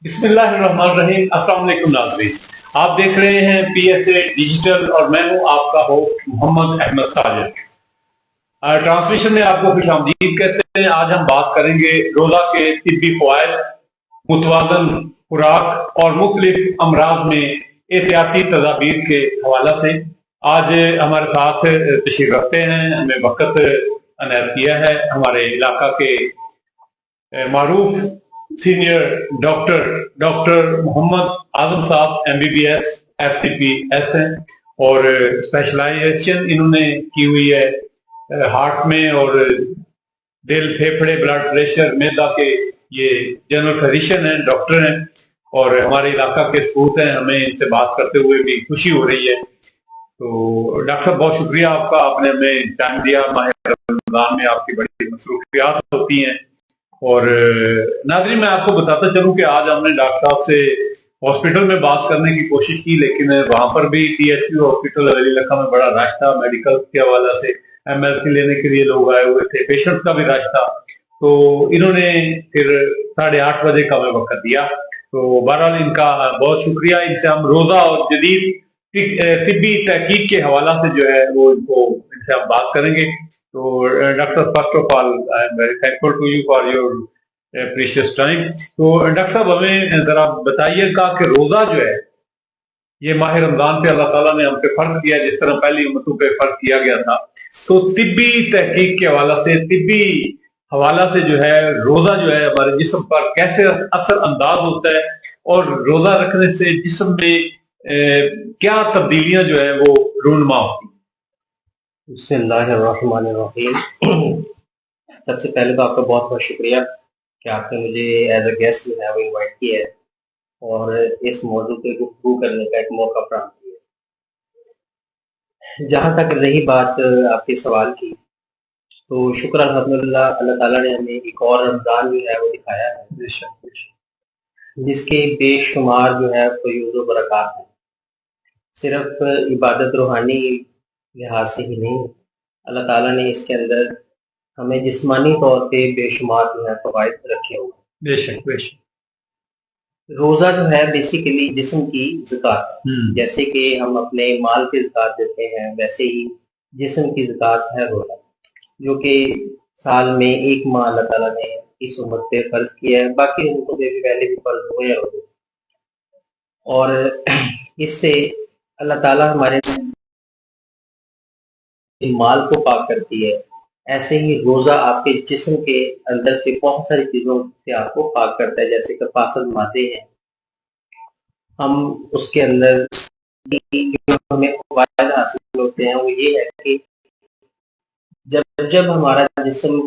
बिस्मिल्लाहिर्रहमानिर्रहीम। अस्सलाम वालेकुम नाज़रीन, आप देख रहे हैं PSA डिजिटल और मैं हूं आपका होस्ट मोहम्मद अहमद साजिद। ट्रांसलेशन में आपको खुशामदीद कहते हैं। आज हम बात करेंगे रोजा के तिब्बी फवायद, मुतवाज़न खुराक और मुख्तलिफ अमराज में एहतियाती तदाबीर के हवाला से आज हमारे साथ तशरीफ रखते हैं। हमें वक्त अनायत किया है हमारे इलाका के मारूफ सीनियर डॉक्टर मोहम्मद आजम साहब MBBS FCPS हैं और स्पेशलाइजेशन इन्होंने की हुई है हार्ट में और दिल, फेफड़े, ब्लड प्रेशर, मैदा के ये जनरल फिजिशियन हैं, डॉक्टर हैं और हमारे इलाका के सपूत हैं। हमें इनसे बात करते हुए भी खुशी हो रही है। तो डॉक्टर साहब, बहुत शुक्रिया आपका, आपने हमें टाइम दिया। माह रमजान में आपकी बड़ी मसरूफियात होती हैं। और नाज़रीन, मैं आपको बताता चलूं कि आज हमने डॉक्टर साहब से हॉस्पिटल में बात करने की कोशिश की, लेकिन वहां पर भी THU हॉस्पिटल हवेली लखा में बड़ा रश था। मेडिकल के हवाले से MLC लेने के लिए लोग आए हुए थे, पेशेंट का भी रश था। तो इन्होंने फिर 8:30 बजे का हमें वक्त दिया। तो बहरहाल इनका बहुत शुक्रिया। इनसे हम रोजा और जदीद तिब्बी तहकीक के हवाला से जो है वो इनसे हम बात करेंगे। तो doctor, first of all I am very thankful to you for your precious time. तो डॉक्टर साहब, हमें जरा बताइएगा कि रोजा जो है ये माह रमजान पे अल्लाह ताला ने हम पे फर्ज किया, जिस तरह पहली उम्मतों पे फर्ज किया गया था। तो तिब्बी तहकीक के हवाला से, तिब्बी हवाला से जो है रोजा जो है हमारे जिस्म पर कैसे असर अंदाज होता है और रोजा रखने से जिस्म में क्या तब्दीलियां जो है वो रूनुमा होती हैं? बिस्मिल्लाहिर्रहमानिर्रहीम। सबसे पहले तो आपका बहुत बहुत शुक्रिया कि आपने मुझे एज अ गेस्ट जो है वो इन्वाइट किया है और इस मौजू पे गुफ्तगू करने का एक मौका प्राप्त किया। जहाँ तक रही बात आपके सवाल की, तो शुक्र अल्हम्दुलिल्लाह, अल्लाह ताला ने हमें एक और रमज़ान जो है वो दिखाया है, जिसके बेशुमार जो है फयूज़ व बरक़ात हैं। सिर्फ इबादत रूहानी लिहाज से ही नहीं, अल्लाह ताला ने इसके अंदर हमें जिस्मानी तौर पे बेशुमार जो है फ़वाइद रखे हुए हैं। बेशक बेशक। रोज़ा जो है बेसिकली जिस्म की ज़कात है। जैसे कि हम अपने माल की ज़कात देते हैं, वैसे ही जिस्म की ज़कात है रोज़ा, जो कि साल में एक माह अल्लाह ताला ने इस उम्मत पे फर्ज किया है। बाकी उम्मतों पे भी पहले भी फर्ज हुए हैं रोज़े, और इससे अल्लाह ताला हमारे माल को पाक करती है। ऐसे ही रोजा आपके जिस्म के अंदर से बहुत सारी चीजों से आपको पाक करता है, जैसे कि फासल मादे हैं। हम उसके अंदर जो हमें फायदा हासिल होते हैं वो ये है कि जब जब हमारा जिस्म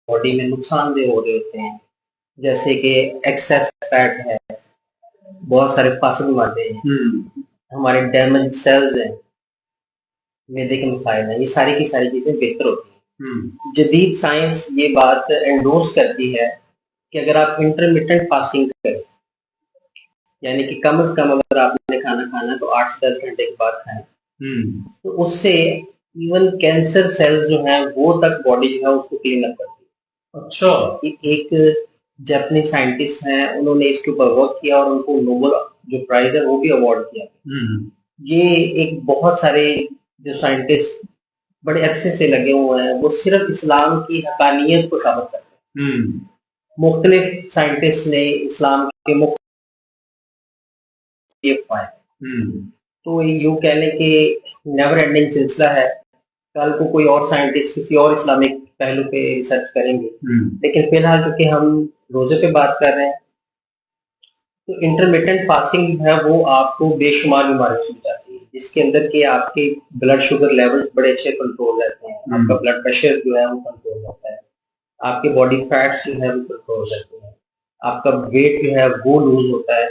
बॉडी में नुकसानदेह हो रहे होते हैं, जैसे कि एक्सेस फैट है, बहुत सारे फासल मादे हैं, हमारे डैमेज सेल्स हैं, मैदे के मसाइल हैं, ये सारी की सारी चीजें बेहतर होती हैं। जदीद साइंस ये बात एंडोर्स करती है कि अगर आप इंटरमिटेंट फास्टिंग करें, यानी कि कम से कम अगर आपने खाना खाना तो 8 से 10 घंटे के बाद खाएं, तो उससे इवन कैंसर सेल्स जो हैं वो तक बॉडी जो है उसको क्लीन अप करती है। अच्छा, एक जापानीज साइंटिस्ट हैं, उन्होंने इसके ऊपर वर्क किया और उनको नोबेल जो प्राइज है वो भी अवार्ड किया। ये एक बहुत सारे जो साइंटिस्ट बड़े अरसे से लगे हुए हैं, वो सिर्फ इस्लाम की हकानियत को साबित करते हैं। मुख्तलिफ साइंटिस्ट ने इस्लाम के मुख्तलिफ पाए, तो यूं कह लें कि नेवर एंडिंग सिलसिला है। कल को कोई और साइंटिस्ट किसी और इस्लामिक पहलू पे रिसर्च करेंगे, लेकिन फिलहाल क्योंकि हम रोजे पे बात कर रहे हैं, तो इंटरमिटेंट फास्टिंग है वो आपको बेशुमार बीमारियों से बचाती है, जिसके अंदर के आपके ब्लड शुगर लेवल बड़े अच्छे कंट्रोल रहते हैं, आपका ब्लड प्रेशर जो है वो कंट्रोल रहता है, आपके बॉडी फैट्स जो है वो कंट्रोल रहते हैं, आपका वेट जो है वो लूज होता है,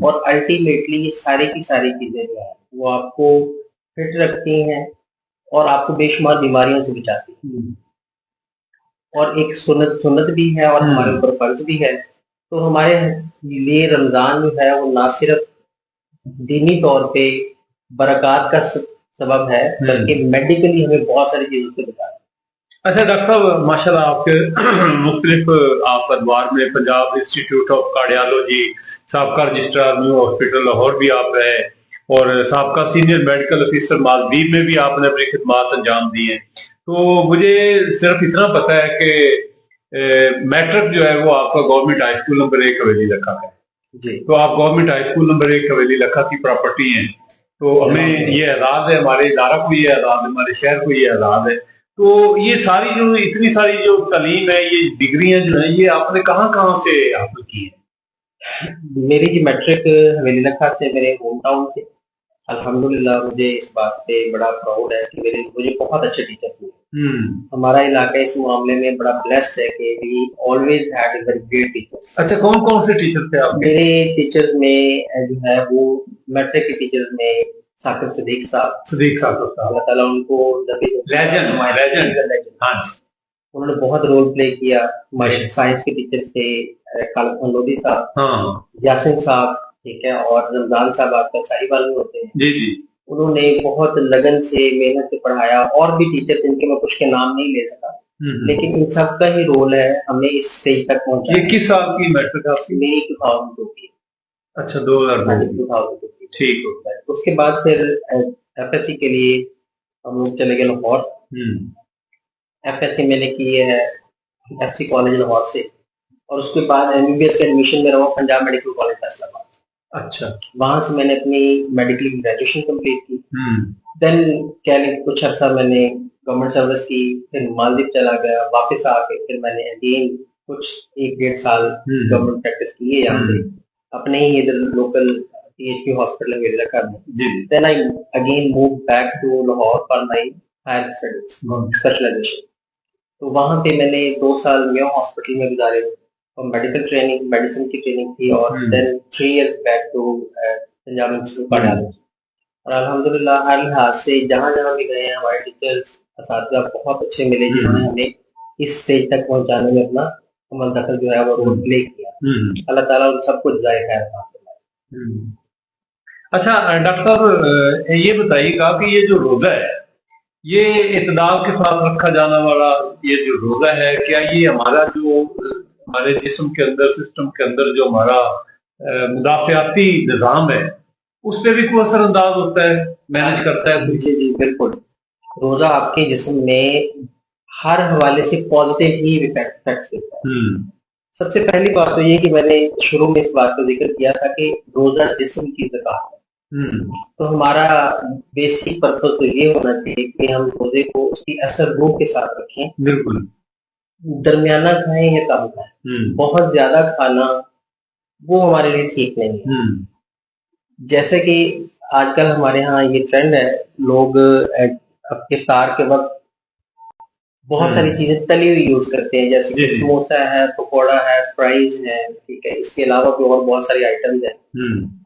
और अल्टीमेटली ये सारी की सारी चीजें जो है वो आपको फिट रखती हैं और आपको बेशुमार बीमारियों से बचाती है। और एक सुन्नत भी है और हमारे ऊपर फर्ज भी है। तो हमारे लिए रमजान जो है वो ना सिर्फ दीनी तौर पे बरकत का सबब है, बल्कि मेडिकली हमें बहुत सारी चीजों से बचाता है। अच्छा डॉक्टर साहब, माशाल्लाह आपके मुख्तलिफ आप अदवार में पंजाब इंस्टीट्यूट ऑफ कार्डियोलॉजी, साबका रजिस्ट्रार न्यू हॉस्पिटल लाहौर भी आप रहे, और साबका सीनियर मेडिकल ऑफिसर मालदीव में भी आपने अपनी खिदमात अंजाम दी हैं। तो मुझे सिर्फ इतना पता है कि मैट्रिक जो है वो आपका गवर्नमेंट हाई स्कूल नंबर 1 हवेली लखा है जी। तो आप गवर्नमेंट हाई स्कूल नंबर 1 हवेली लखा की प्रॉपर्टी हैं, तो हमें ये एजाज है, हमारे इदारा को ये एजाज है, हमारे शहर को ये एजाज है। तो ये सारी जो इतनी सारी जो तालीम है, ये डिग्रियां जो है, ये आपने कहाँ कहाँ से हासिल की है? मेरी जी मैट्रिक हवेली लखा से, मेरे होम टाउन से। अल्हम्दुलिल्लाह मुझे इस बात पे बड़ा प्राउड है कि मुझे बहुत अच्छे टीचर्स मिले। हमारा इलाका इस मामले में बड़ा ब्लेस्ड है कि we always had very great teachers. अच्छा, कौन कौन से टीचर थे आपके? मेरे टीचर्स में जो है वो मैट्रिक के टीचर्स में साकिब सदीक साहब, अल्लाह ताला उनको लेजेंड, हाँ जी, उन्होंने बहुत रोल प्ले किया। साइंस के टीचर से खालिद लोधी साहब, हाँ, यासिन साहब, ठीक है, और रमजान साहब आपका साहिबाल में होते हैं जी जी। उन्होंने बहुत लगन से, मेहनत से पढ़ाया। और भी टीचर जिनके मैं कुछ के नाम नहीं ले सका, लेकिन इन सब का ही रोल है हमें इस स्टेज तक पहुंचाना। ये किस साल की मैट्रिक आपकी? मेरी 2002 की। अच्छा, 2002 की, ठीक है। उसके बाद फिर एफएससी के लिए हम लोग चले गए लाहौर। एफएससी मैंने की है एफसी कॉलेज लाहौर से, और उसके बाद एमबीबीएस के एडमिशन में रहा पंजाब मेडिकल कॉलेज फैसलाबाद। अच्छा, वहां से मैंने अपनी मेडिकल ग्रेजुएशन कंप्लीट की। देन कुछ अर्सा मैंने गवर्नमेंट सर्विस की, फिर मालदीव चला गया, वापस आके फिर मैंने अगेन कुछ 1-1.5 साल गवर्नमेंट प्रैक्टिस की है यहाँ पे अपने ही इधर लोकल टीएचपी हॉस्पिटल में रखा। Then I again move back to Lahore for my higher studies specialization. तो वहां पे मैंने 2 साल मेयो हॉस्पिटल में गुजारे और मेडिकल ट्रेनिंग, मेडिसिन की ट्रेनिंग थी, और then 3 years back to Punjab Institute of Cardiology. और अल्हम्दुलिल्लाह हर लिहाज से जहाँ जहाँ भी गए हैं हमारे टीचर्स असातिज़ा बहुत अच्छे मिले, जिन्होंने हमें इस स्टेज तक पहुंचाने में अपना अमल दखल जो है वो रोल प्ले किया। अल्लाह ताला उन सबको जज़ाए खैर फरमाए। अच्छा डॉक्टर साहब, ये बताइएगा कि ये जो रोजा है, ये इत्दाल के साथ रखा जाने वाला ये जो रोजा है, क्या ये हमारा जो हमारे जिस्म के अंदर, सिस्टम के अंदर जो हमारा मुदाफियाती निजाम है, उस पर भी कोई असरअंदाज होता है, मैनेज करता है? जी जी बिल्कुल। रोजा आपके जिस्म में हर हवाले से पॉजिटिव ही इफेक्ट देता है। सबसे पहली बात तो ये कि मैंने शुरू में इस बात का जिक्र किया था कि रोजा जिस्म की ज़कात है। तो हमारा बेसिक पर्पस तो ये होना चाहिए कि हम रोजे को उसकी असर रूह के साथ रखें। बिल्कुल, दरमियाना खाएं या कम खाएं, बहुत ज्यादा खाना वो हमारे लिए ठीक नहीं है। जैसे कि आजकल हमारे यहाँ ये ट्रेंड है, लोग इफ्तार के वक्त बहुत सारी चीजें तली हुई यूज करते हैं, जैसे कि समोसा है, पकौड़ा है, फ्राइज है, ठीक है, इसके अलावा भी और बहुत सारी आइटम्स हैं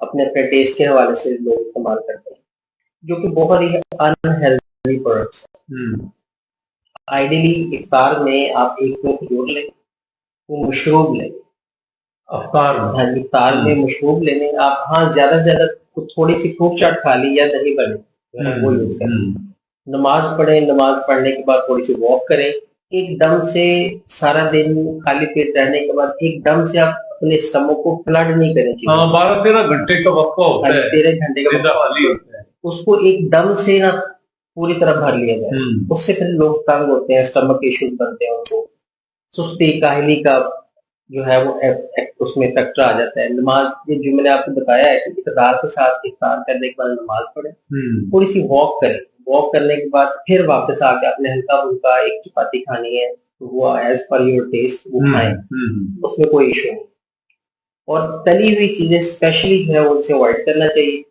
अपने अपने टेस्ट के हवाले से लोग इस्तेमाल करते हैं, जो कि बहुत ही अनहेल्दी प्रोडक्ट्स। आइडियली इफ्तार में आप एक तो खजूर लें, वो मशरूब लें अफ्तार में। हाँ, इफ्तार में मशरूब लेने आप, हाँ, ज्यादा से ज्यादा थोड़ी सी फ्रूट चाट खा ली या दही बने, वो यूज करें। नमाज पढ़ें, नमाज पढ़ने के बाद थोड़ी सी वॉक करें। एकदम से सारा दिन खाली पेट रहने के बाद एकदम से आप अपने स्टमक को फ्लड नहीं करें। 12-13 घंटे का वक्त होता है, 13 घंटे का वक्त होता है, उसको एकदम से ना पूरी तरह भर लिया जाए। उससे फिर लोग तंग होते हैं, स्टमक इश्यूज बनते हैं, उनको सुस्ती, काहली का जो है वो उसमें फैक्टर आ जाता है। नमाज, ये जो मैंने आपको बताया है कि इक़्तिदार के साथ इफ्तार करने के बाद नमाज पढ़े, थोड़ी सी वॉक करें, वॉक करने के बाद फिर वापस आके अपने हल्का फुल्का एक चपाती खानी है तो वो एज पर योर टेस्ट वो खाएं, उसमें कोई इशू नहीं। और तली हुई चीजें स्पेशली जो है उनसे अवॉइड करना चाहिए।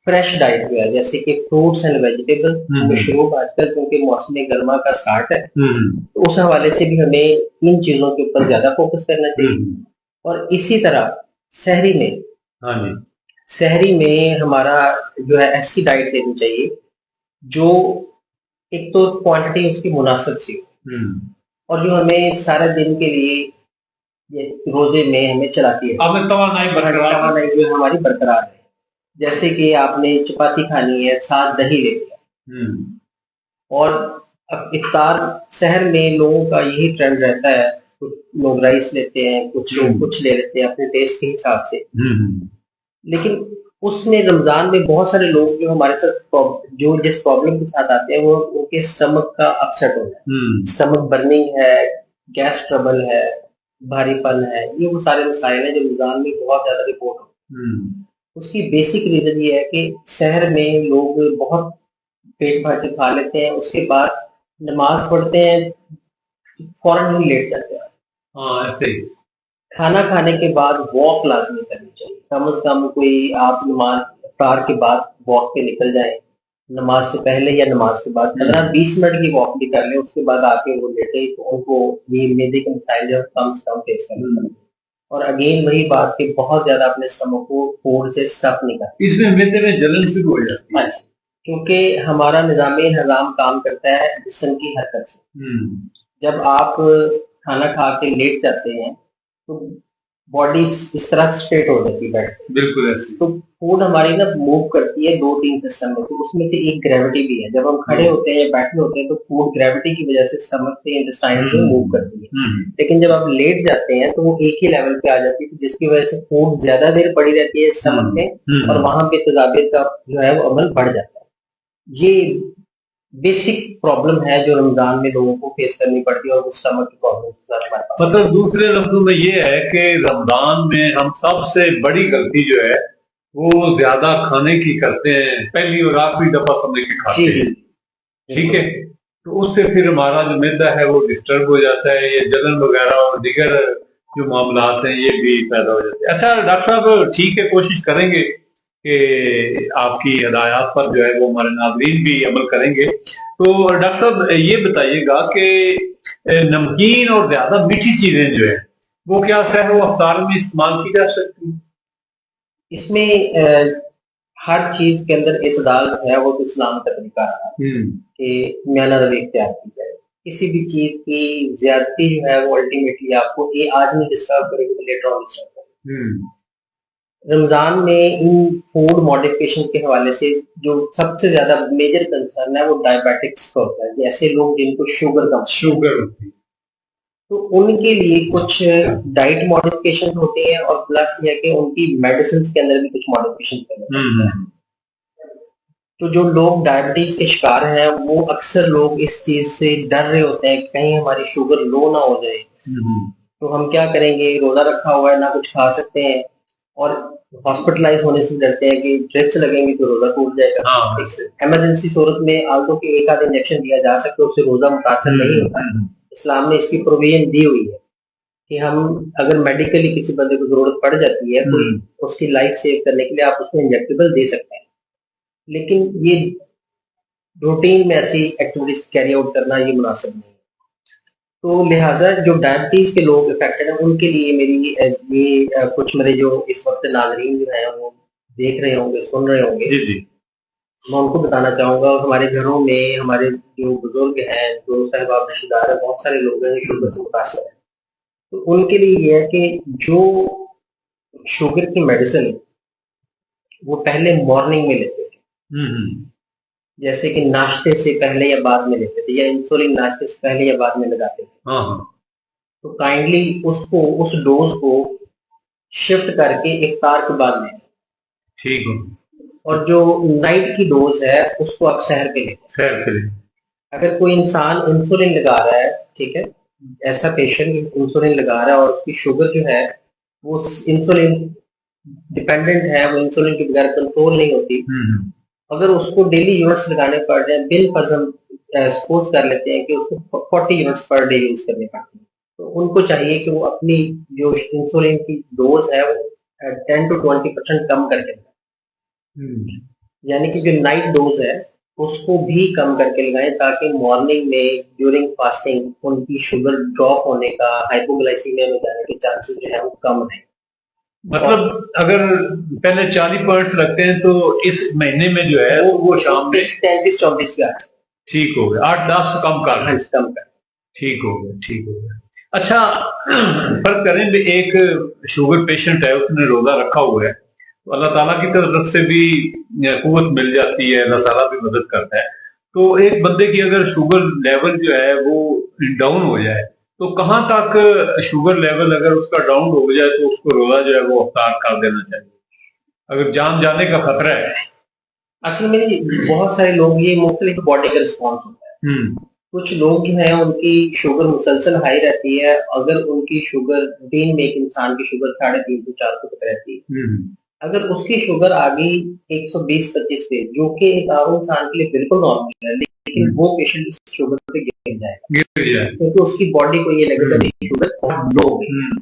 फ्रेश डाइट जो है जैसे कि फ्रूट्स एंड वेजिटेबल, मशरूब आजकल क्योंकि मौसम गर्मा का स्टार्ट है, तो उस हवाले से भी हमें इन चीजों के ऊपर ज्यादा फोकस करना चाहिए। और इसी तरह सहरी में, हाँ जी, सहरी में हमारा जो है ऐसी डाइट लेनी चाहिए जो एक तो क्वांटिटी उसकी मुनासिब सी हो, और जो हमें सारा दिन के लिए ये रोजे में हमें चलाती है, तवानाई जो हमारी बरकरार है। जैसे कि आपने चपाती खानी है, साथ दही ले लिया, और अब इफ्तार सहर में लोगों का यही ट्रेंड रहता है, कुछ लोग राइस लेते हैं, कुछ लोग कुछ ले लेते हैं अपने टेस्ट के हिसाब से। लेकिन उसमें रमजान में बहुत सारे लोग जो हमारे साथ जो जिस प्रॉब्लम के साथ आते हैं वो उनके स्टमक का अपसेट होता है, स्टमक बर्निंग है, गैस ट्रबल है, भारीपन है, ये वो सारे मसाइल हैं जो रमजान में बहुत ज्यादा रिपोर्ट होते हैं। उसकी बेसिक रीजन ये है कि शहर में लोग बहुत पेट भर के खा लेते हैं, उसके बाद नमाज पढ़ते हैं, फौरन ही लेट जाते हैं। हाँ ऐसे ही। खाना खाने के बाद वॉक लाजमी करनी चाहिए, कम से कम कोई आप नमाज इफ्तार के बाद वॉक पे निकल जाए, नमाज से पहले या नमाज के बाद 15-20 मिनट की वॉक भी कर ले, उसके बाद आके वो लेटे तो उनको ये मैदे के मसाइल जो कम से कम फेस करने पड़ेंगे। और अगेन वही बात कि बहुत ज्यादा अपने स्टमक को फूड से स्टफ नहीं करना। इसमें मैदे में जलन शुरू हो जाती है, क्योंकि हमारा निजाम काम करता है जिस्म की हरकत से। जब आप खाना खा के लेट जाते हैं तो बॉडी इस तरह स्ट्रेट हो जाती है बैठ, बिल्कुल ऐसे। तो फूड हमारी ना मूव करती है 2-3 सिस्टम में से, उसमें से एक ग्रेविटी भी है। जब हम खड़े होते हैं या बैठे होते हैं तो फूड ग्रेविटी की वजह से स्टमक से इंटेस्टाइन से मूव करती है, लेकिन जब आप लेट जाते हैं तो वो एक ही लेवल पे आ जाती है, जिसकी वजह से फूड ज्यादा देर पड़ी रहती है स्टमक में और वहां पे तेजाबियत का जो है वो अमल बढ़ जाता है। ये बेसिक प्रॉब्लम है जो रमजान में लोगों को फेस करनी पड़ती है और उस स्टमक की प्रॉब्लम से ज्यादा हमारे पास। मतलब दूसरे लफ्जों में ये है कि रमजान में हम सबसे बड़ी गलती जो है वो ज्यादा खाने की करते हैं, पहली और आखिरी दफा समय की खाते हैं, ठीक है, तो उससे फिर हमारा जो मैदा है वो डिस्टर्ब हो जाता है, ये जलन वगैरह और दीगर जो मामलात हैं ये भी पैदा हो जाते हैं। अच्छा डॉक्टर साहब ठीक है, कोशिश करेंगे कि आपकी हिदायत पर जो है वो हमारे नाज़रीन भी अमल करेंगे। तो डॉक्टर साहब ये बताइएगा कि नमकीन और ज्यादा मीठी चीजें जो है वो क्या सहर व अफ्तार में इस्तेमाल की जा सकती है? इसमें हर चीज के अंदर इतदाल है, वो तो इस्लाम का तरीका है कि म्याना रवि इख्तियार की जाए। किसी भी चीज की ज्यादती जो है वो अल्टीमेटली आपको ये आज नहीं डिस्टर्ब करेगी तो लेटर ऑन डिस्टर्ब करेगी। रमजान में इन फूड मॉडिफिकेशन के हवाले से जो सबसे ज्यादा मेजर कंसर्न है वो डायबिटिक्स का होता है, जैसे लोग जिनको शुगर होती है तो उनके लिए कुछ डाइट मॉडिफिकेशन होती है और प्लस ये कि उनकी मेडिसिन के अंदर भी कुछ मॉडिफिकेशन करने पड़ते हैं। तो जो लोग डायबिटीज के शिकार हैं वो अक्सर लोग इस चीज से डर रहे होते हैं कहीं हमारी शुगर लो ना हो जाए, तो हम क्या करेंगे, रोजा रखा हुआ है ना कुछ खा सकते हैं और हॉस्पिटलाइज होने से डरते हैं कि ड्रिप्स लगेंगे तो रोजा टूट जाएगा। इमरजेंसी सूरत में आल्टो के एक आध इंजेक्शन दिया जा सकता है, उससे रोजा मुतासर नहीं होता। इस्लाम ने इसकी प्रोविजन दी हुई है कि हम अगर मेडिकली किसी बंदे को जरूरत पड़ जाती है कोई उसकी लाइफ सेव करने के लिए आप उसको इंजेक्टेबल दे सकते हैं, लेकिन ये रूटीन में ऐसी एक्टिविटीज कैरी आउट करना ये मुनासिब नहीं है। तो लिहाजा जो डायबिटीज के लोग इफेक्टेड हैं उनके लिए मेरी ये कुछ मेरे जो इस वक्त नाज़रीन जो है वो देख रहे होंगे, सुन रहे होंगे, मैं उनको बताना चाहूंगा। हमारे घरों में हमारे जो बुजुर्ग हैं, जो साहिबाब रिश्तेदार है, बहुत सारे लोग हैं शुगर से मुतासर हैं, तो उनके लिए ये है कि जो शुगर की मेडिसिन वो पहले मॉर्निंग में लेते थे, जैसे कि नाश्ते से पहले या बाद में लेते थे, या इंसुलिन नाश्ते से पहले या बाद में लगाते थे, तो काइंडली उसको उस डोज को शिफ्ट करके इफ्तार के बाद लें, ठीक है। और जो नाइट की डोज है उसको आप सहर पे लें। अगर कोई इंसान इंसुलिन लगा रहा है, ठीक है, ऐसा पेशेंट इंसुलिन लगा रहा है और उसकी शुगर जो है वो इंसुलिन डिपेंडेंट है, वो इंसुलिन के बगैर कंट्रोल नहीं होती, अगर उसको डेली यूनिट्स लगाने पड़ रहे हैं, बिल फर्ज हम सपोज कर लेते हैं कि उसको 40 यूनिट्स पर डे यूज करने पड़ते हैं, तो उनको चाहिए कि वो अपनी जो इंसुलिन की डोज है वो 10 to 20% कम करके, यानी कि जो नाइट डोज है उसको भी कम करके लगाएं, ताकि मॉर्निंग में ड्यूरिंग फास्टिंग उनकी शुगर ड्रॉप होने का, हाइपोग्लाइसीमिया में जाने के चांसेस जो है वो कम है। मतलब अगर पहले 40 पॉइंट्स रखते हैं तो इस महीने में जो है वो शाम में 33-34 पे आ जाए, ठीक हो गया, 8-10 कम कर, ठीक हो गया। अच्छा फर्क करें, एक शुगर पेशेंट है, उसने रोजा रखा हुआ है, तो अल्लाह ताला की तरफ से भी कुव्वत मिल जाती है, अल्लाह ताला भी मदद करता है, तो एक बंदे की अगर शुगर लेवल जो है वो डाउन हो जाए, तो कहाँ तक शुगर लेवल अगर उसका डाउन हो जाए तो उसको रोजा जो है वो अफ्तार कर देना चाहिए, अगर जान जाने का खतरा है? असल में बहुत सारे लोग, ये मुख्तलिफ बॉडी का रिस्पॉन्स होता है। कुछ लोग जो है उनकी शुगर मुसलसल हाई रहती है, अगर उनकी शुगर दिन में एक इंसान की शुगर 350 से 400 तक रहती है, अगर उसकी शुगर आ गई 120-25 पे, जो कि एक आम इंसान के लिए बिल्कुल नॉर्मल है, लेकिन वो पेशेंट इस शुगर पे गिर जाएगा क्योंकि उसकी बॉडी को ये लगेगा कि शुगर बहुत लो हो गई।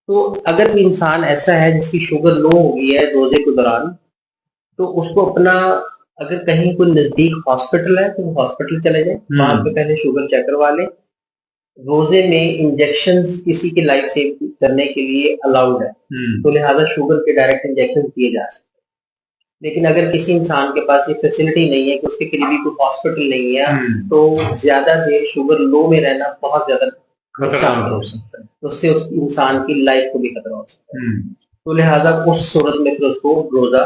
तो अगर कोई इंसान ऐसा है जिसकी शुगर लो हो गई है रोजे के दौरान, तो उसको अपना, अगर कहीं कोई नजदीक हॉस्पिटल है तो हॉस्पिटल चले जाए, वहां पे पहले शुगर चेक करवा ले। रोजे में इंजेक्शंस किसी की लाइफ सेव करने के लिए अलाउड है, तो लिहाजा शुगर के डायरेक्ट इंजेक्शन दिए जा सकते हैं। लेकिन अगर किसी इंसान के पास ये फैसिलिटी नहीं है कि उसके करीबी कोई हॉस्पिटल नहीं है, तो ज्यादा देर शुगर लो में रहना बहुत ज्यादा नुकसान हो सकता है, तो उससे उस इंसान की लाइफ को भी खतरा हो सकता है। तो लिहाजा उस सूरत में फिर उसको रोजा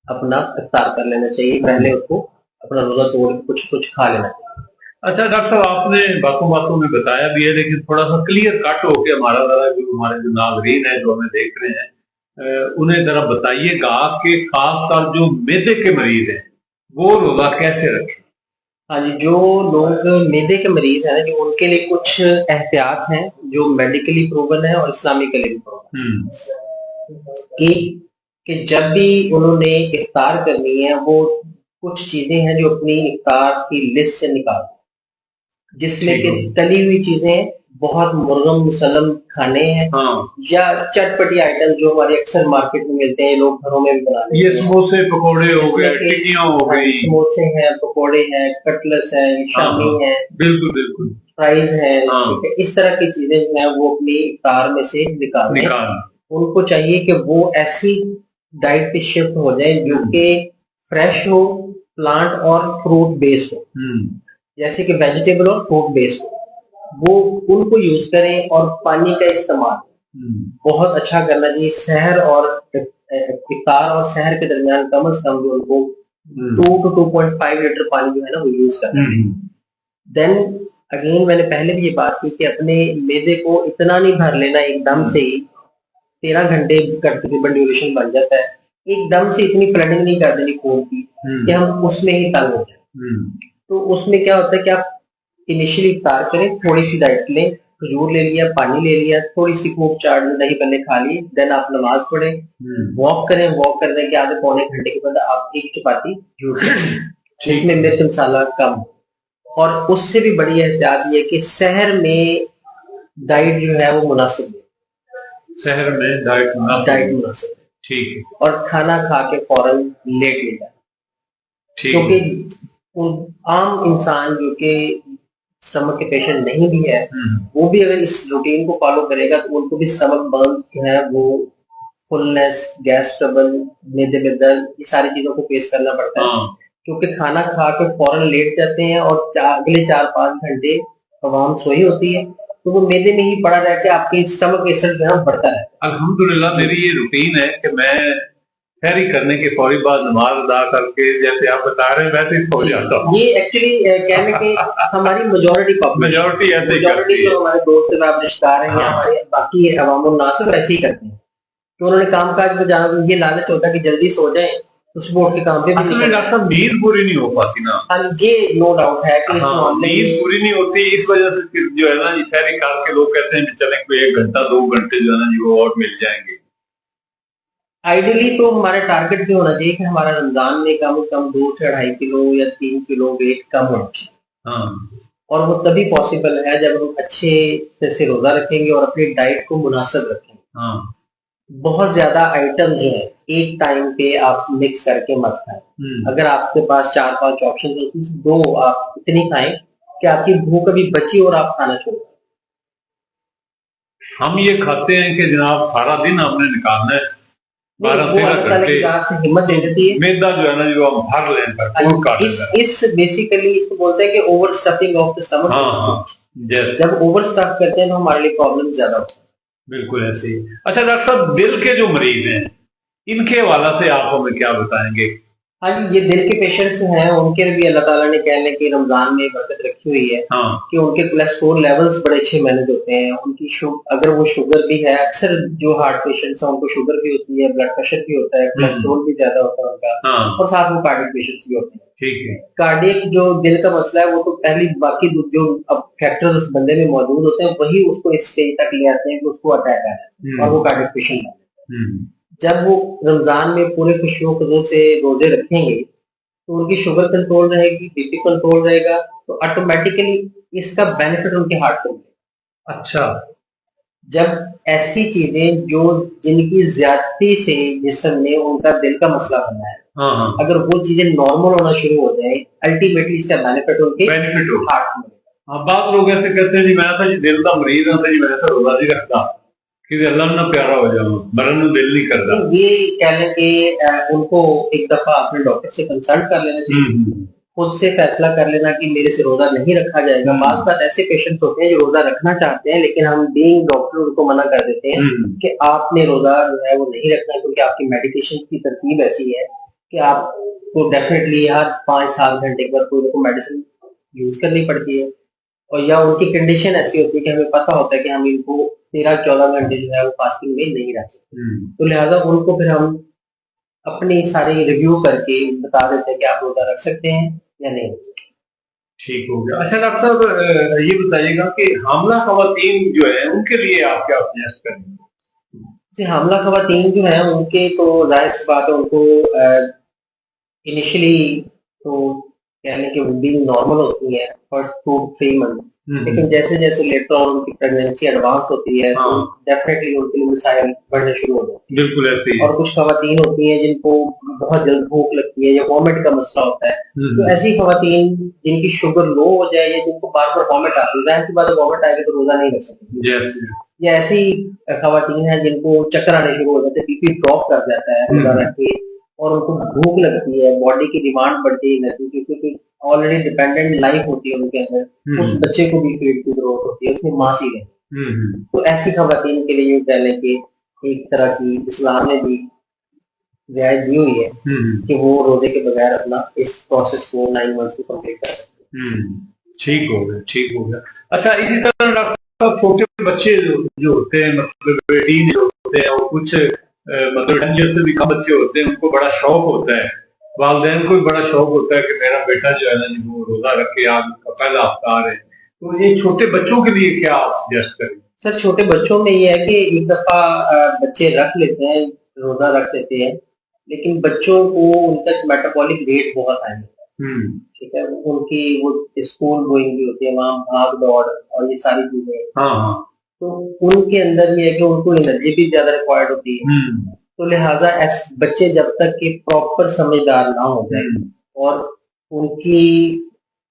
अपना इफ्तार कर लेना चाहिए, पहले उसको अपना रोजा तोड़ कुछ कुछ खा लेना चाहिए। अच्छा डॉक्टर, आपने बातों बातों में बताया भी है, लेकिन थोड़ा सा क्लियर कट हो के हमारे जो नाज़रीन है जो हमें देख रहे हैं, उन्हें जरा बताइएगा कि खासकर जो मैदे के मरीज हैं वो रोजा कैसे रखें? हाँ जी, जो लोग मैदे के मरीज हैं जो उनके लिए कुछ एहतियात हैं जो मेडिकली प्रूवन है और इस्लामिकली भी प्रूवन है। एक कि जब भी उन्होंने इफ्तार करनी है, वो कुछ चीजें हैं जो अपनी इफ्तार की लिस्ट से निकाल, जिसमें कि तली हुई चीजें, बहुत मुर्गम मुसल्लम खाने हैं, या चटपटी आइटम जो हमारे अक्सर मार्केट में मिलते हैं, लोग घरों में भी बना लेते हैं। ये समोसे पकौड़े हो गए, टिक्कियां हो गई, समोसे हैं, पकौड़े हैं, कटलेस है, शामी है, बिल्कुल बिल्कुल, फ्राइज है, इस तरह की चीजें जो है वो अपनी इफ्तार में से निकालें। उनको चाहिए कि वो ऐसी डाइट पे शिफ्ट हो जाए जो कि फ्रेश हो, प्लांट और फ्रूट बेस्ड हो, जैसे कि वेजिटेबल और फ्रूट बेस्ड हो, वो उनको यूज करें। और पानी का इस्तेमाल बहुत अच्छा करना चाहिए। सहर और इफ्तार और सहर के दरमियान कम से कम जो उनको 2 to 2.5 लीटर पानी जो है ना वो यूज करना चाहिए। देन अगेन मैंने पहले भी ये बात की कि अपने मैदे को इतना नहीं भर लेना एकदम से ही, 13 घंटे का तकरीबन ड्यूरेशन बन जाता है, एकदम से इतनी फ्लडिंग नहीं कर देनी खून की कि हम उसमें ही तंग हो जाए। तो उसमें क्या होता है कि आप इनिशियली इफ्तार करें, थोड़ी सी डाइट लें, खजूर ले लिया, पानी ले लिया, थोड़ी सी खूब चाट दही पल्ले खा लिए, देन आप नमाज पढ़ें, वॉक करें, वॉक करने के आधे पौने घंटे के बाद आप एक चपाती यूज करें जिसमें मिर्च मसाला कम हो। और उससे भी बड़ी एहतियात ये कि सहर में डाइट जो है वो मुनासिब है, सहर में डाइट मुनासिब है, ठीक है। और खाना खा के फौरन लेट लेगा, क्योंकि आम इंसान जो कि स्टमक के पेशेंट नहीं भी है, वो भी अगर इस रूटीन को फॉलो करेगा तो उनको भी स्टमक बर्न्स जो है वो, फुलनेस, गैस ट्रबल, मैदे में दर्द, ये सारी चीजों को फेस करना पड़ता है, क्योंकि खाना खा के फौरन लेट जाते हैं और अगले 4-5 घंटे आवाम सोई होती है, तो वो मैदे में ही पड़ा रह के आपके स्टमक एसिड जो है बढ़ता है। अल्हम्दुलिल्लाह मेरी ये रूटीन है कि मैं सहरी करने के फौरी बाद नमाज अदा करके, जैसे आप बता रहे हैं वैसे ही सो जाता हूँ। ये एक्चुअली कहने के हमारी मेजॉरिटी तो हमारे दोस्त से रिश्तेदार हैं, हमारे बाकी अवामुन नास वैसे ही करते हैं, तो उन्होंने काम काज में जाना, ये लालच होता है कि जल्दी सो जाए तो सुबह उठ के काम पे। असल में डॉक्टर साहब नींद पूरी नहीं हो पाती ना, ये नो डाउट है कि नींद पूरी नहीं होती, इस वजह से जो है ना सहरी करके लोग कहते हैं चले कोई 1 घंटा 2 घंटे जो है ना वो और मिल जाएंगे। आइडियली तो हमारा टारगेट भी होना चाहिए कि हमारा रमजान में कम से कम 2 से 2.5 किलो या 3 किलो वेट कम होना चाहिए। और वो तभी पॉसिबल है जब हम अच्छे से रोजा रखेंगे और अपनी डाइट को मुनासिब रखेंगे। बहुत ज्यादा आइटम जो है एक टाइम पे आप मिक्स करके मत खाएं। अगर आपके पास 4-5 ऑप्शन है, 2 आप इतनी खाएं कि आपकी भूख अभी बची और आप खाना छोड़। हम ये खाते हैं कि जनाब सारा दिन हमने निकालना है, 12-13 घंटे हिम्मत दे देती है, मैदा जो है ना जो हम भर लें इस बेसिकली इसको बोलते हैं कि over stuffing of the stomach. जब ओवर स्टफ करते हैं तो हमारे लिए प्रॉब्लम ज्यादा होता है। बिल्कुल ऐसे ही। अच्छा डॉक्टर साहब, दिल के जो मरीज हैं इनके हवाला से आप हमें क्या बताएंगे? हाँ जी, ये दिल के पेशेंट्स हैं, उनके भी अल्लाह ताला ने कहने की रमजान में बरकत रखी हुई है। हाँ। कि उनके कोलेस्ट्रॉल लेवल्स बड़े अच्छे मैनेज होते हैं। उनकी अगर वो शुगर भी है, अक्सर जो हार्ट पेशेंट्स हैं उनको शुगर भी होती है, ब्लड प्रेशर भी होता है, कोलेस्ट्रॉल भी ज्यादा होता है उनका। हाँ। और साथ में कार्डियक पेशेंट्स भी होते हैं। ठीक है। कार्डियक जो दिल का मसला है वो तो पहली बाकी जो अब फैक्टर्स उस बंदे में मौजूद होते हैं वही उसको इस स्टेज तक ले आते हैं कि उसको अटैक आ है और वो कार्डियक पेशेंट है। जब वो रमजान में पूरे खुशियों से रोजे रखेंगे तो उनकी शुगर कंट्रोल रहेगी, बीपी कंट्रोल रहेगा, तो ऑटोमेटिकली इसका बेनिफिट उनके हार्ट को मिलेगा। अच्छा। जब ऐसी चीजें जो जिनकी ज्यादती से जिस्म में उनका दिल का मसला बना है, हाँ। अगर वो चीजें नॉर्मल होना शुरू हो जाए, अल्टीमेटली इसका बेनिफिट उनके हार्ट में। हाँ, बात लोग ऐसे कहते हैं जी मैं तो जी दिल का मरीज हूं जी मैं तो रोजा नहीं रखता कि अल्लाह ना प्यारा हो जाऊं, मरन में दिल नहीं करता। ये कह लें कि उनको एक दफा अपने डॉक्टर से कंसल्ट कर लेना चाहिए, खुद से फैसला कर लेना कि मेरे से रोजा नहीं रखा जाएगा। बात बात ऐसे पेशेंट्स होते हैं जो रोजा रखना चाहते हैं लेकिन हम बीइंग डॉक्टर उनको मना कर देते हैं कि आपने रोजा जो है वो नहीं रखना, क्योंकि आपकी मेडिकेशन की तरतीब ऐसी है कि आपको डेफिनेटली हर 5-7 घंटे के बाद कोई ना मेडिसिन यूज करनी पड़ती है। और या उनकी कंडीशन ऐसी होती है कि हमें पता होता है कि हम इनको 13-14 घंटे जो है वो फास्टिंग में नहीं रख सकते, तो लिहाजा उनको फिर हम अपनी सारी रिव्यू करके बता देते हैं कि आप रोजा रख सकते हैं या नहीं रख सकते। ठीक हो गया। अच्छा डॉक्टर साहब ये बताइएगा कि हामला खवातीन जो है उनके लिए आप क्या सजेस्ट करेंगे? हामला खवातीन जो है उनके तो जाहिर सी बात है, उनको इनिशियली तो कहने की बीइंग नॉर्मल होती है फर्स्ट 2-3 मंथ, लेकिन जैसे जैसे लेटर ऑन उनकी प्रेगनेंसी एडवांस होती है तो डेफिनेटली उनके लिए मिसाइल बढ़ने शुरू हो जाते हैं। बिल्कुल ऐसे ही। और कुछ खवातीन होती हैं जिनको बहुत जल्द भूख लगती है या वॉमिट का मसला होता है, तो ऐसी खवातीन जिनकी शुगर लो हो जाए या जिनको बार बार वॉमिट आती है, जाहिर सी बात है वॉमिट आएगी तो रोजा नहीं रख सकती। या ऐसी खवातीन है जिनको चक्कर आने शुरू हो जाते हैं, बीपी ड्रॉप कर जाता है रोजा रख के, और उनको भूख लगती है, बॉडी की डिमांड बढ़ती है क्योंकि ऑलरेडी डिपेंडेंट लाइफ होती है उनके अंदर, उस बच्चे को भी फीड की जरूरत होती है, उसमें मां सी रहे। तो ऐसी खवातीन के लिए कहने के एक तरह की इस्लाम ने भी रियायत दी हुई है कि वो रोजे के बगैर अपना इस प्रोसेस को 9 मंथ्स को कंप्लीट कर सकते। ठीक हो गया, ठीक हो गया। अच्छा इसी तरह डॉक्टर साहब छोटे बच्चे जो होते हैं, मतलब बेटीन जो होते हैं, और कुछ मतलब जैसे भी कम बच्चे होते हैं, उनको बड़ा शौक होता है, वालिदैन को भी बड़ा शौक होता है कि मेरा बेटा जो है ना जी वो रोजा रखे, आज उसका पहला अफ्तार है, तो ये छोटे बच्चों के लिए क्या आप सजेस्ट करें? सर छोटे बच्चों में ये है कि एक दफा बच्चे रख लेते हैं, रोजा रख लेते हैं, लेकिन बच्चों को उनका मेटाबॉलिक रेट बहुत हाई है, ठीक है, उनकी वो स्कूल गोइंग भी होती है, वहाँ भाग दौड़ और ये सारी चीजें, तो उनके अंदर ये है कि उनको एनर्जी भी ज्यादा रिक्वायर्ड होती है। तो लिहाजा बच्चे जब तक कि प्रॉपर समझदार ना हो जाए और उनकी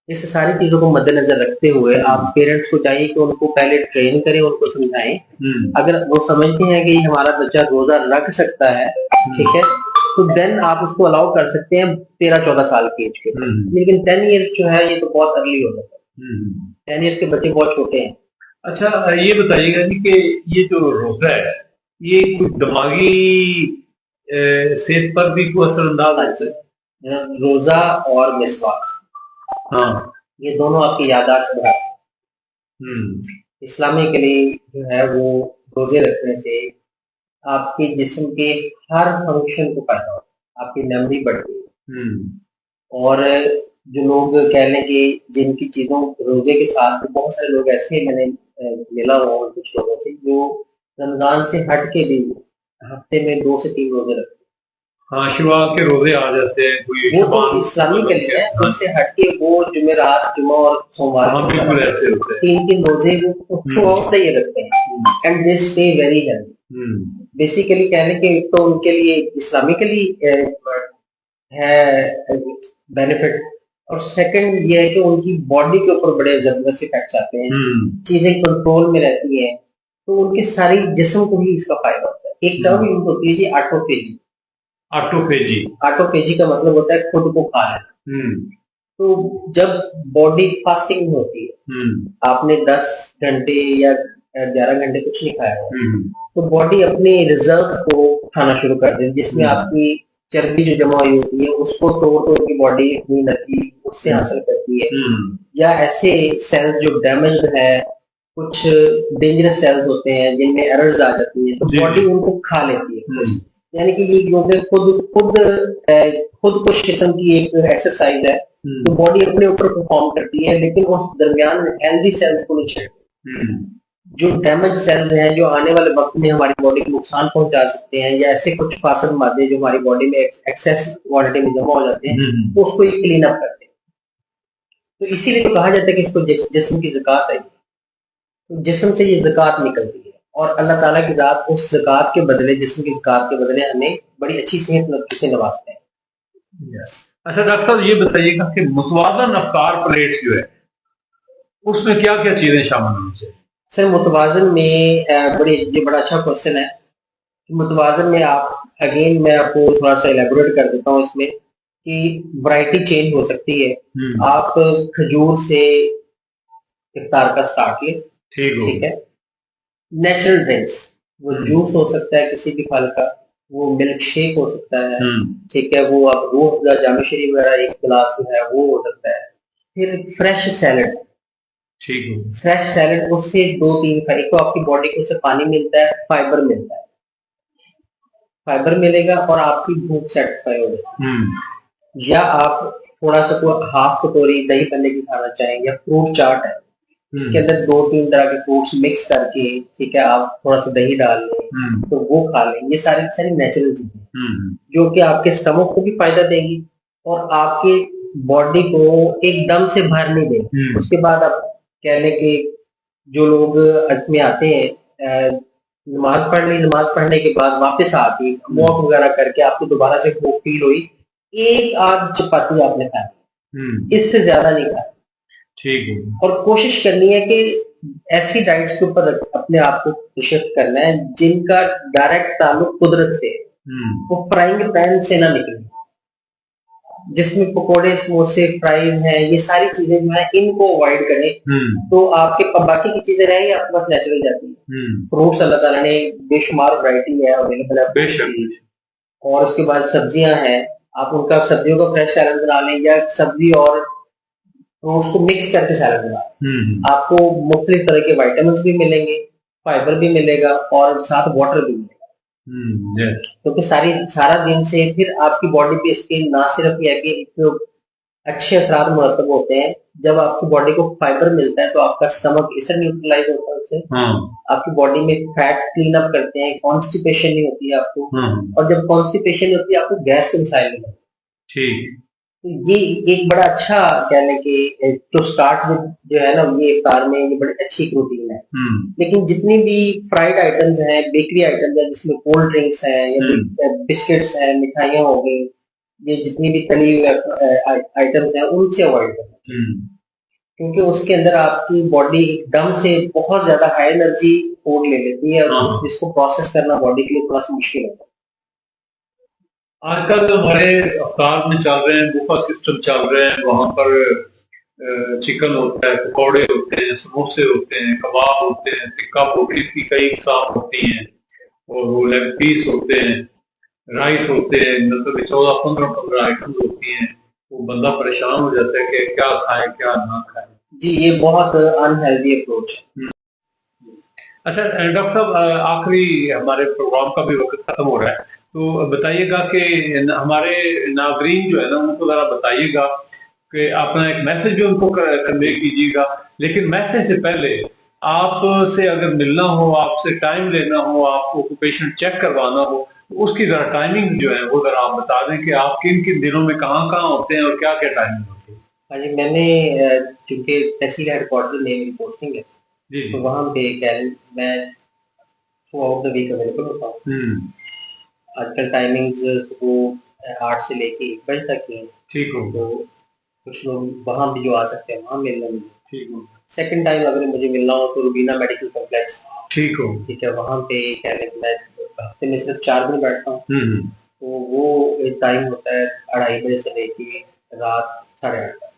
इस सारी चीजों को मद्देनजर रखते हुए आप पेरेंट्स को चाहिए कि उनको पहले ट्रेन करें, उनको समझाएं। अगर वो समझते हैं कि हमारा बच्चा रोजा रख सकता है, ठीक है, तो देन आप उसको अलाउ कर सकते हैं 13-14 साल की एज के, लेकिन 10 इयर्स जो है ये तो बहुत अर्ली हो जाता है, 10 इयर्स के बच्चे बहुत छोटे हैं। अच्छा ये बताइएगा जी कि ये जो रोजा है ये कुछ दिमागी सेहत पर भी कोई असरअंदाज है? रोजा और मिसवाक, हाँ, ये दोनों आपकी याददाश्त बढ़ाते। इस्लामिकली जो है वो रोजे रखने से आपके जिस्म के हर फंक्शन को फायदा होता है, आपकी मेमोरी बढ़ती है। और जो लोग कह लें कि जिनकी चीजों रोजे के साथ बहुत सारे लोग ऐसे मैंने मिला हुआ कुछ लोगों से जो रमजान से हट के भी हफ्ते में 2 से 3 रोजे रखते हैं। हाँ, शुरुआ के रोजे आ जाते हैं, वो तो इस्लामी के लिए है, उससे हटके वो जुमेरात, जुमा और सोमवार बिल्कुल ऐसे होते हैं, 3-3 रोजे वो सही रखते हैं and they stay very healthy. Basically कहने के तो उनके लिए इस्लामिकली है बेनिफिट, और सेकंड ये है कि उनकी बॉडी के ऊपर बड़े जबरदस्त इफेक्ट्स आते हैं, चीजें कंट्रोल में रहती हैं, तो उनके सारी जिस्म को ही इसका फायदा होता है। एक टर्म यूज होती है जी ऑटोफेजी। ऑटोफेजी का मतलब होता है खुद को खा लेना। तो जब बॉडी फास्टिंग में होती है, आपने 10 घंटे या 11 घंटे कुछ नहीं खाया, तो बॉडी अपने रिजर्व को खाना शुरू कर देती है, जिसमें आपकी चर्बी जो जमा हुई होती है उसको तोड़ तोड़ के बॉडी अपनी एनर्जी उससे हासिल करती है, या ऐसे सेल्स जो डैमेज्ड है, कुछ डेंजरस सेल्स होते हैं जिनमें एरर्स आ जाती है तो बॉडी उनको खा लेती है। यानी कि ये जो खुद खुद खुद कुछ किस्म की एक एक्सरसाइज है, तो बॉडी अपने ऊपर परफॉर्म करती है, लेकिन उस दरमियान हेल्दी सेल्स को नहीं छेड़ती। जो डैमेज सेल्स हैं जो आने वाले वक्त में हमारी बॉडी को नुकसान पहुंचा सकते हैं, या ऐसे कुछ फासद मादे जो हमारी बॉडी में एक्सेस क्वांटिटी में जमा हो जाते हैं, तो उसको ये क्लीन अप करते हैं। तो इसीलिए तो कहा जाता है कि इसको जिस्म की ज़कात है। तो जिस्म से ये ज़कात निकलती है और अल्लाह ताला की ज़ात उस ज़कात के बदले, जिस्म की ज़कात के बदले हमें बड़ी अच्छी सेहत से नवाजते हैं। अच्छा डॉक्टर साहब ये बताइएगा कि मुतवाज़न अफ्तार प्लेट जो है उसमें क्या क्या चीजें शामिल होनी चाहिए? सर मुतवाज़न में ये बड़ा अच्छा क्वेश्चन है। मुतवाज़न में आप अगेन मैं आपको थोड़ा सा एलेबोरेट कर देता हूँ इसमें कि वैरायटी चेंज हो सकती है। आप खजूर से इफ्तार का स्टार्ट लें, ठीक है। नेचुरल ड्रिंक्स, वो जूस हो सकता है किसी भी फल का, वो मिल्क शेक हो सकता है, ठीक है, वो आप रूह अफ़ज़ा जाम शरीफ वगैरह एक गिलास जो है वो हो सकता है। फिर फ्रेश सैलड, ठीक है, फ्रेश सैलड उससे 2-3 एक तो आपकी बॉडी को उससे पानी मिलता है, फाइबर मिलता है, फाइबर मिलेगा और आपकी भूख सेटिस्फाई हो जाएगी। या आप थोड़ा सा को हाफ कटोरी दही भल्ले की खाना चाहेंगे, या फ्रूट चाट है इसके अंदर 2-3 तरह के फ्रूट्स मिक्स करके, ठीक है, आप थोड़ा सा दही डाल लें तो वो खा लें। ये सारी नेचुरल चीजें जो कि आपके स्टमक को भी फायदा देगी और आपके बॉडी को एकदम से भर नहीं देगी। उसके बाद आप कह लें कि जो लोग अर्थ में आते हैं नमाज पढ़ ली, नमाज पढ़ने के बाद वापस आके वॉक वगैरह करके आपको दोबारा से भूख फील हुई, एक आध चपाती आपने खाई, इससे ज्यादा नहीं खाई, ठीक है। और कोशिश करनी है कि ऐसी डाइट्स के ऊपर अपने आप को शिफ्ट करना है जिनका डायरेक्ट ताल्लुक कुदरत से, वो फ्राइंग पैन से ना निकले, जिसमें पकोड़े समोसे फ्राइज हैं, ये सारी चीजें जो है इनको अवॉइड करें। तो आपके बाकी की चीजें रहेंगी आपके पास नेचुरल जाती है। फ्रूट्स अल्लाह ताला ने बेशुमार वैरायटी है अवेलेबल है, और उसके बाद सब्जियां हैं, आप उनका सब्जियों का फ्रेश सैलेड बना लें, या सब्जी और फ्रूट्स को मिक्स करके सैलेड बना, आपको मुख्तलिफ तरह के विटामिन भी मिलेंगे, फाइबर भी मिलेगा और साथ वाटर भी मिलेगा। क्योंकि सारा दिन से फिर आपकी बॉडी पे इसके ना सिर्फ ये है कि एक अच्छे असरात मुरतब होते हैं, जब आपकी बॉडी को फाइबर मिलता है तो आपका स्टमक इससे न्यूट्रलाइज होता है, उससे आपकी बॉडी में फैट क्लीन अप करते हैं, कॉन्स्टिपेशन नहीं होती है आपको, और जब कॉन्स्टिपेशन होती है आपको गैस के मसाइल नहीं होते। ठीक, तो ये एक बड़ा अच्छा कहने की तो स्टार्ट विद जो है ना, ये इफ्तार में ये बड़ी अच्छी प्रोटीन है। लेकिन जितनी भी फ्राइड आइटम्स हैं, बेकरी आइटम्स हैं, जिसमें कोल्ड ड्रिंक्स हैं या बिस्किट्स हैं, मिठाइयाँ हो गई, ये जितनी भी तली हुई आइटम्स हैं उनसे अवॉइड करना, क्योंकि उसके अंदर आपकी बॉडी एकदम से बहुत ज्यादा हाई एनर्जी फूड ले लेती है, और जिसको प्रोसेस करना बॉडी के लिए थोड़ा सा मुश्किल होता है। आजकल जो हमारे अफ्तार में चल रहे हैं, बुफा सिस्टम चल रहे हैं, वहां पर चिकन होता है, पकौड़े होते हैं, समोसे होते हैं, कबाब होते हैं, टिक्का पोटली की कई किस्म होती हैं, और वो लेग पीस होते हैं, राइस होते हैं, मतलब 14-15 आइटम होती हैं। वो बंदा परेशान हो जाता है कि क्या खाए क्या ना खाए। जी, ये बहुत अनहेल्दी अप्रोच है। अच्छा डॉक्टर साहब, आखिरी हमारे प्रोग्राम का भी वक्त खत्म हो रहा है, तो बताइएगा कि हमारे नाज़रीन जो है ना उनको जरा बताइएगा कि अपना एक मैसेज भी उनको कन्वे कीजिएगा, लेकिन मैसेज से पहले आपसे अगर मिलना हो, आपसे टाइम लेना हो, आपको पेशेंट चेक करवाना हो, तो उसकी जरा टाइमिंग जो है वो जरा आप बता दें कि आप किन किन दिनों में कहाँ होते हैं और क्या क्या टाइमिंग होती है। हाँ जी, मैंने चूंकि तहसील हेडक्वार्टर में मेरी पोस्टिंग है, तो वहाँ पे मैं throughout the week available होता हूँ। आजकल टाइमिंग्स सुबह 8 से लेके 1 बजे तक ही, ठीक हो, तो कुछ लोग वहाँ भी जो आ सकते हैं वहाँ मिलना मुझे, ठीक हो। सेकंड टाइम अगर मुझे मिलना हो तो रुबीना मेडिकल कॉम्प्लेक्स, ठीक हो, ठीक है, वहाँ पे कहने कि मैं हफ्ते में सिर्फ 4 दिन बैठता हूँ, तो वो एक टाइम होता है 2:30 बजे से लेके रात 8:30 तक,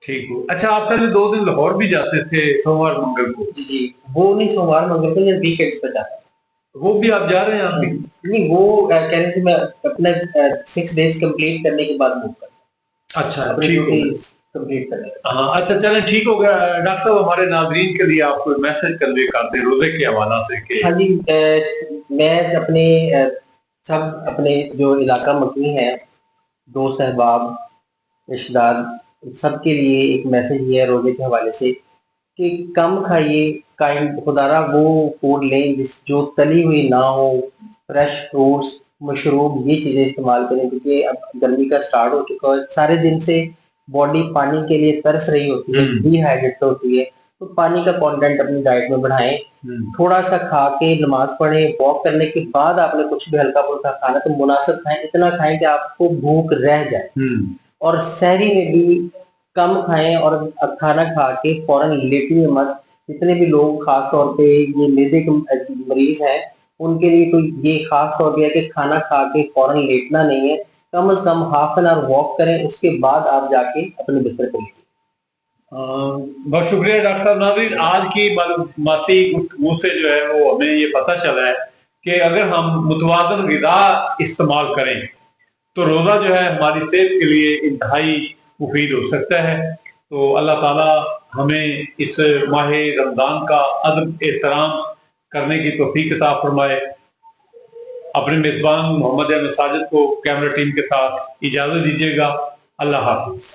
ठीक हो। अच्छा, आप पहले 2 दिन लाहौर भी जाते थे, सोमवार मंगल को? जी, वो नहीं, सोमवार मंगल को या वीकेंड्स पर जाता है। वो भी आप जा रहे हैं आप भी? नहीं, वो कह रहे थे मैं अपना 6 डेज कंप्लीट करने के बाद मूव करता अच्छा, अपनी ठीक हो गया। ड्यूटीज कंप्लीट करने के बाद। हाँ, अच्छा चलें, ठीक हो गया। डॉक्टर साहब, हमारे नाज़रीन के लिए आप कोई मैसेज कन्वे कर दें रोजे के हवाला से कि हाँ जी, मैं अपने सब अपने जो इलाका मकनी है, दोस्त अहबाब, रिश्तेदार, सबके लिए एक मैसेज ये है रोजे के हवाले से कि कम खाइए, काइंड खुदारा वो फूड लें जिस जो तली हुई ना हो, फ्रेश फ्रूट्स, मशरूब, ये चीज़ें इस्तेमाल करें क्योंकि अब गर्मी का स्टार्ट हो चुका है। सारे दिन से बॉडी पानी के लिए तरस रही होती है, डिहाइड्रेट होती है, तो पानी का कंटेंट अपनी डाइट में बढ़ाएं। थोड़ा सा खा के नमाज पढ़ें, वॉक करने के बाद आपने कुछ भी हल्का फुल्का खाना तो मुनासिब खाएं, इतना खाएं कि आपको भूख रह जाए। और सहरी में भी कम खाएं और खाना खा के फौरन लेटिए मत। जितने भी लोग खास तौर पे ये मैदे के मरीज हैं, उनके लिए तो ये खास तौर पे है कि खाना खा के फौरन लेटना नहीं है, कम से कम हाफ एन आवर वॉक करें, उसके बाद आप जाके अपने बिस्तर पर लेटें। बहुत शुक्रिया डॉक्टर साहब। नाज़रीन, आज की मालूमाती गुफ्तगू से जो है वो हमें ये पता चला है कि अगर हम मुतवाज़न ग़िज़ा इस्तेमाल करें तो रोज़ा जो है हमारी सेहत के लिए इंतहाई मुफीद हो सकता है। तो अल्लाह ताला हमें इस माह रमज़ान का अदब एहतराम करने की तौफीक अता फरमाए। अपने मेज़बान मोहम्मद अहमद साजिद को कैमरा टीम के साथ इजाज़त दीजिएगा। अल्लाह हाफ़िज़।